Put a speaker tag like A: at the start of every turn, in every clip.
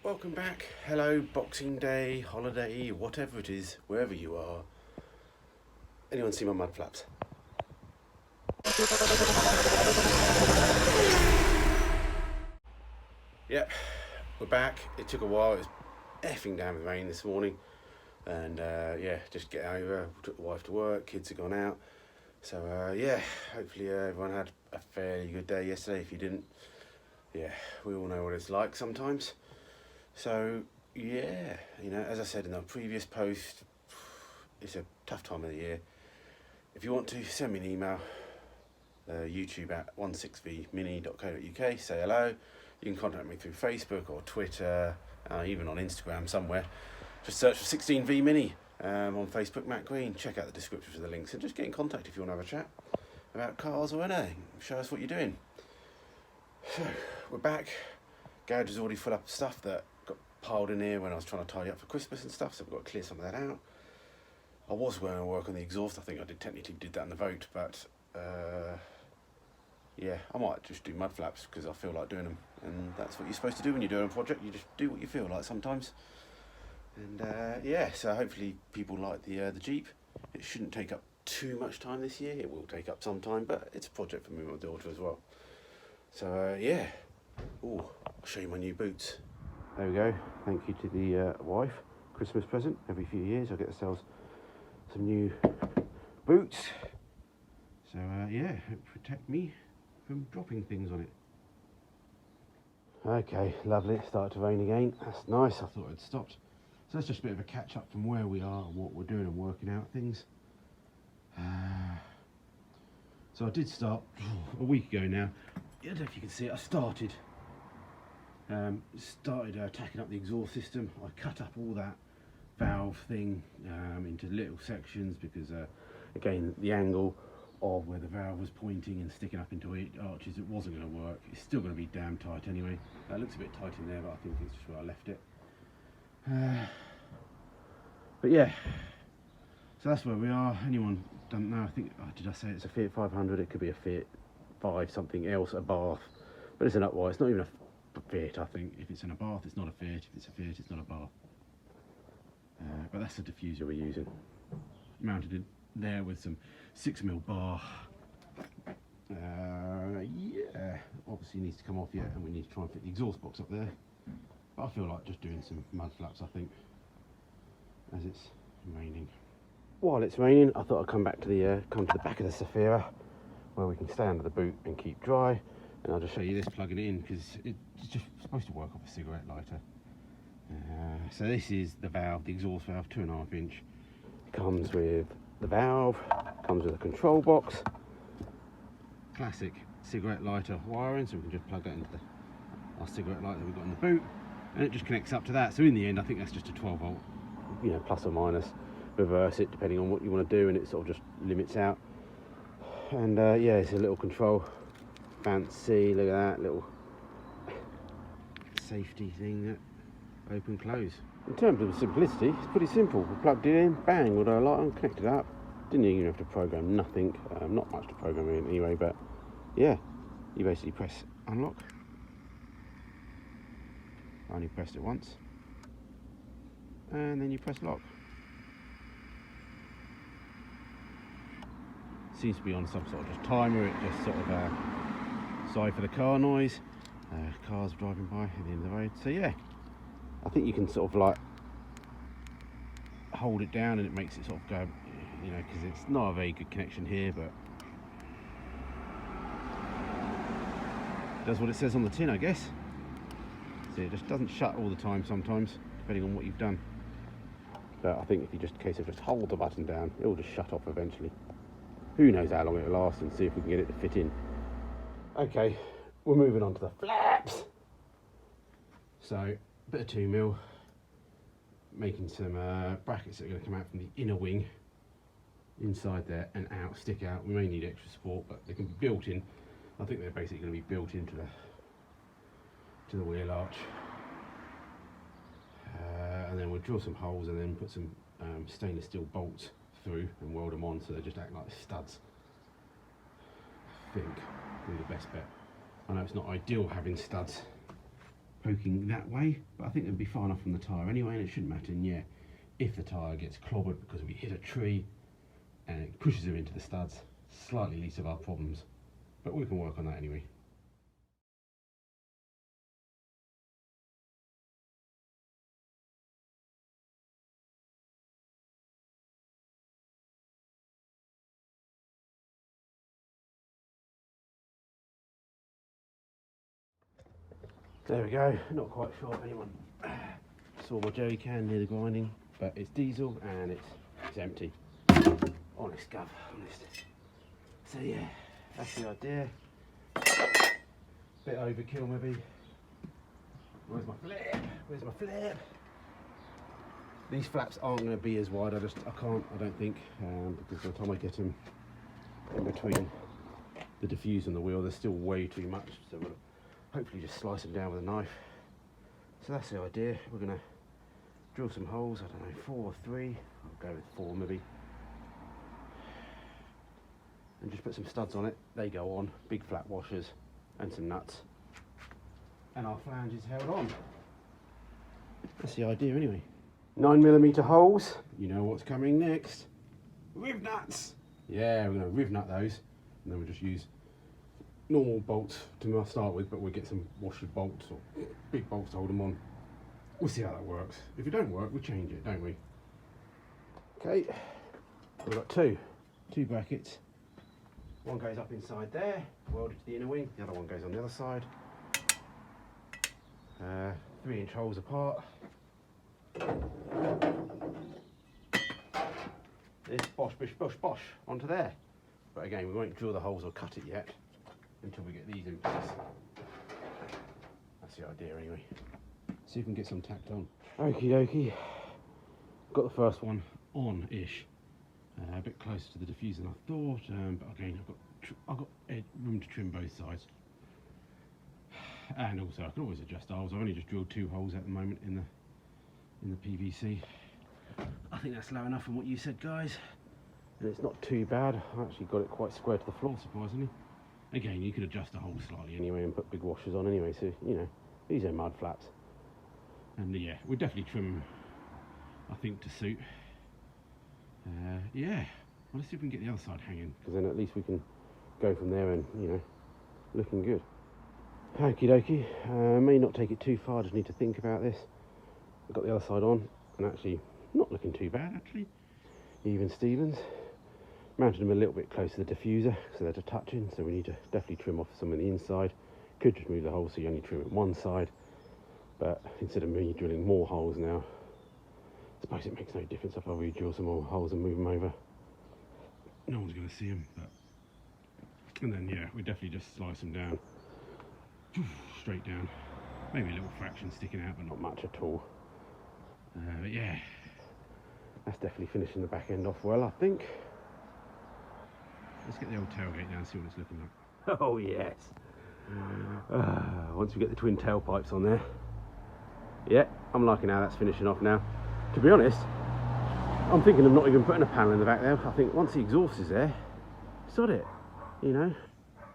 A: Welcome back. Hello, Boxing Day, holiday, whatever it is, wherever you are. Anyone see my mud flaps? Yep, we're back. It took a while. It was effing down with rain this morning. And yeah, just get over. Took the wife to work, kids have gone out. So yeah, hopefully everyone had a fairly good day yesterday. If you didn't, yeah, we all know what it's like sometimes. So yeah, you know, as I said in our previous post, it's a tough time of the year. If you want to, send me an email, YouTube at 16vmini.co.uk, say hello. You can contact me through Facebook or Twitter, even on Instagram somewhere. Just search for 16vmini on Facebook, Matt Green. Check out the description for the links and just get in contact if you want to have a chat about cars or anything. Show us what you're doing. So, we're back. Garage is already full up of stuff that got piled in here when I was trying to tidy up for Christmas and stuff, so we've got to clear some of that out. I was going to work on the exhaust. I think I technically did that in the vote, but yeah, I might just do mud flaps because I feel like doing them, and that's what you're supposed to do when you're doing a project. You just do what you feel like sometimes. And yeah, so hopefully people like the Jeep. It shouldn't take up too much time this year. It will take up some time, but it's a project for me and my daughter as well. So yeah. Oh, I'll show you my new boots. There we go. Thank you to the wife. Christmas present. Every few years I get ourselves some new boots. So yeah, protect me from dropping things on it. Okay, lovely. It started to rain again. That's nice. I thought I'd stopped. So that's just a bit of a catch up from where we are and what we're doing and working out things. So I did start a week ago now. I don't know if you can see it. I started tacking up the exhaust system. I cut up all that valve thing into little sections because again, the angle of where the valve was pointing and sticking up into arches, it wasn't going to work. It's still going to be damn tight anyway. It looks a bit tight in there, but I think it's just where I left it. But yeah, so that's where we are. Anyone don't know, I think, did I say it's a Fiat 500? It could be a Fiat 5 something else, a Abarth, but it's an Upwise. It's not even a Fiat, I think. If it's an Abarth, it's not a Fiat. If it's a Fiat, it's not a Abarth. But that's the diffuser we're using. Mounted in there with some 6mm bar. Yeah, obviously needs to come off yet, and we need to try and fit the exhaust box up there. But I feel like just doing some mud flaps, I think, as it's raining. While it's raining, I thought I'd come to the back of the Safira, where we can stay under the boot and keep dry. And I'll just show you this plugging it in because it's just supposed to work off a cigarette lighter. So this is the valve, the exhaust valve, 2.5 inch. Comes with the valve, comes with a control box. Classic cigarette lighter wiring, so we can just plug that into our cigarette light that we've got in the boot, and it just connects up to that. So in the end, I think that's just a 12 volt, you know, plus or minus. Reverse it depending on what you want to do, and it sort of just limits out. And yeah, it's a little control. Fancy, look at that little safety thing that open close. In terms of simplicity, it's pretty simple. We plugged it in, bang, with our light on, connected up. Didn't even have to program nothing. Not much to program in anyway, but yeah, you basically press unlock. I only pressed it once, and then you press lock. Seems to be on some sort of just timer. It just sort of sorry for the car noise. Cars driving by at the end of the road. So yeah, I think you can sort of like hold it down and it makes it sort of go, you know, because it's not a very good connection here, but does what it says on the tin, I guess. See, it just doesn't shut all the time sometimes, depending on what you've done. But I think if you just, in case of just hold the button down, it will just shut off eventually. Who knows how long it'll last, and see if we can get it to fit in. Okay, we're moving on to the flaps. So, a bit of 2mm, making some brackets that are going to come out from the inner wing, inside there and out, stick out. We may need extra support, but they can be built in. I think they're basically going to be built into the wheel arch. And then we'll drill some holes and then put some stainless steel bolts through and weld them on so they just act like studs. I think will be the best bet. I know it's not ideal having studs poking that way, but I think it'd be far enough from the tyre anyway, and it shouldn't matter. And yeah, if the tyre gets clobbered because we hit a tree and it pushes it into the studs, slightly least of our problems, but we can work on that anyway. There we go, not quite sure if anyone saw my jerry can near the grinding, but it's diesel and it's empty. Honest gov, honest. So yeah, that's the idea. Bit overkill maybe. Where's my flip? Where's my flip? These flaps aren't going to be as wide, I don't think, because by the time I get them in between the diffuser and the wheel, they're still way too much, so we'll hopefully just slice them down with a knife. So that's the idea. We're going to drill some holes, I don't know, 4 or 3, I'll go with 4 maybe, and just put some studs on it. They go on, big flat washers and some nuts, and our flange is held on. That's the idea anyway. 9mm holes, you know what's coming next. Riv nuts! Yeah, we're going to riv nut those, and then we'll just use normal bolts to start with, but we'll get some washer bolts or big bolts to hold them on. We'll see how that works. If it don't work, we change it, don't we? Okay, we've got two brackets. One goes up inside there, welded to the inner wing. The other one goes on the other side. 3-inch holes apart. This bosh, bish, bosh, bosh onto there. But again, we won't drill the holes or cut it yet until we get these in place. That's the idea anyway. See if we can get some tacked on. Okie dokie. Got the first one on-ish. A bit closer to the diffuser than I thought, but again, I've got room to trim both sides. And also, I can always adjust the holes. I've only just drilled 2 holes at the moment in the PVC. I think that's low enough from what you said, guys. And it's not too bad. I actually got it quite square to the floor, surprisingly. Again, you could adjust the holes slightly anyway and put big washers on anyway, so, you know, these are mud flaps. And yeah, we'll definitely trim, I think, to suit. Yeah, well, let's see if we can get the other side hanging, because then at least we can go from there and, you know, looking good. Okie dokie, may not take it too far, just need to think about this. I've got the other side on, and actually not looking too bad, actually. Even Stevens. Mounted them a little bit close to the diffuser, so they're touching, so we need to definitely trim off some of the inside. Could just move the hole so you only trim it one side, but instead of me drilling more holes now, I suppose it makes no difference if I re-drill some more holes and move them over. No one's going to see them, but... And then, yeah, we definitely just slice them down. Straight down. Maybe a little fraction sticking out, but not much at all. But yeah, that's definitely finishing the back end off well, I think. Let's get the old tailgate down and see what it's looking like. Oh, yes. Once we get the twin tailpipes on there. Yeah, I'm liking how that's finishing off now. To be honest, I'm thinking of not even putting a panel in the back there. I think once the exhaust is there, sod it, you know.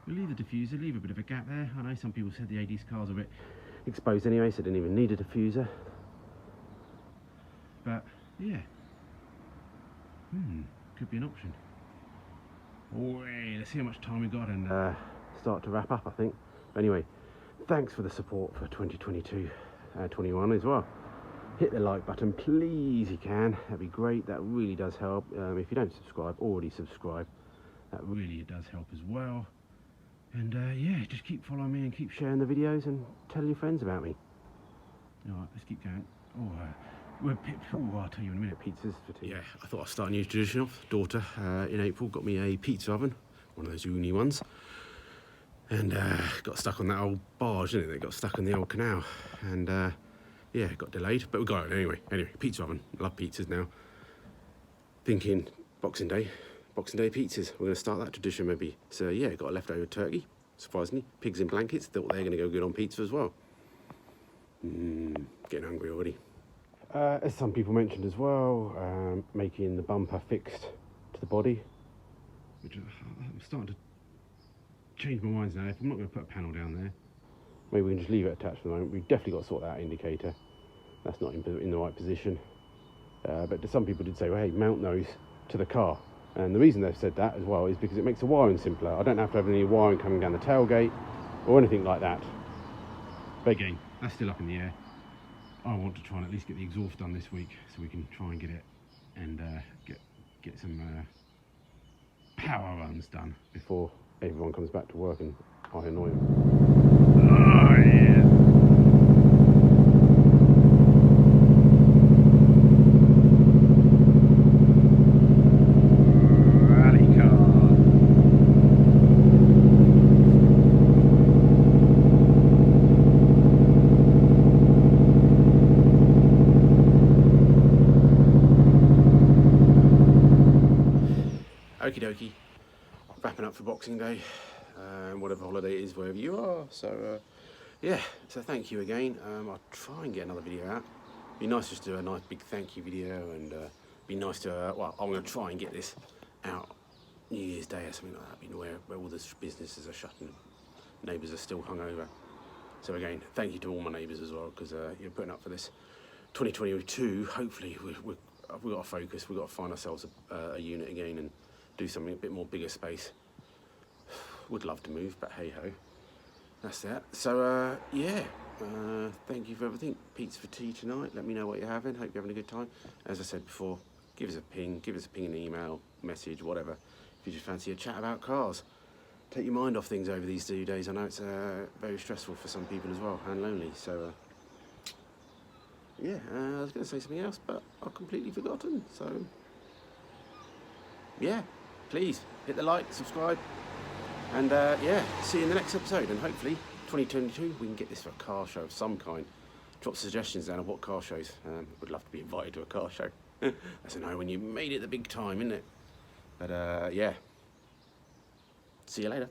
A: We'll leave the diffuser, leave a bit of a gap there. I know some people said the 80s cars are a bit exposed anyway, so they didn't even need a diffuser. But, yeah. Could be an option. Let's see how much time we got and start to wrap up, I think. But anyway, thanks for the support for 2022, 21 as well. Hit the like button, please, if you can. That'd be great. That really does help. If you don't subscribe, already subscribe. That really does help as well. And yeah, just keep following me and keep sharing the videos and telling your friends about me. All right, let's keep going. I'll tell you in a minute. Pizzas for tea. Yeah, I thought I'd start a new tradition off. Daughter in April got me a pizza oven, one of those uni ones, and got stuck on that old barge, didn't it? It got stuck in the old canal, and yeah, it got delayed, but we got it anyway. Anyway, pizza oven. Love pizzas now. Thinking Boxing Day pizzas. We're going to start that tradition maybe. So yeah, got a leftover turkey. Surprisingly, pigs in blankets. Thought they're going to go good on pizza as well. Getting hungry already. As some people mentioned as well, making the bumper fixed to the body, which I'm starting to change my minds now. If I'm not going to put a panel down there, maybe we can just leave it attached for the moment. We've definitely got to sort that indicator. That's not in the right position. But some people did say, well, hey, mount those to the car. And the reason they've said that as well is because it makes the wiring simpler. I don't have to have any wiring coming down the tailgate or anything like that. But again, that's still up in the air. I want to try and at least get the exhaust done this week so we can try and get it and get some power runs done before everyone comes back to work and I annoy them. Oh yeah. Okie dokie, wrapping up for Boxing Day, whatever holiday it is, wherever you are. So yeah, so thank you again. I'll try and get another video out. Be nice just to do a nice big thank you video, and be nice to, well, I'm going to try and get this out New Year's Day or something like that, you know, where all the businesses are shut and neighbours are still hungover. So again, thank you to all my neighbours as well, because you're putting up for this 2022. Hopefully we've got to focus, we've got to find ourselves a unit again and do something a bit more bigger space. Would love to move, but hey ho, that's that. So yeah, thank you for everything. Pizza for tea tonight. Let me know what you're having. Hope you're having a good time. As I said before, give us a ping, an email, message, whatever, if you just fancy a chat about cars. Take your mind off things over these 2 days. I know it's very stressful for some people as well, and lonely. So yeah, I was going to say something else, but I've completely forgotten. So yeah, please hit the like, subscribe, and yeah, see you in the next episode. And hopefully 2022 we can get this for a car show of some kind. Drop suggestions down of what car shows. Would love to be invited to a car show. That's a know when you made it the big time, isn't it? But yeah, see you later.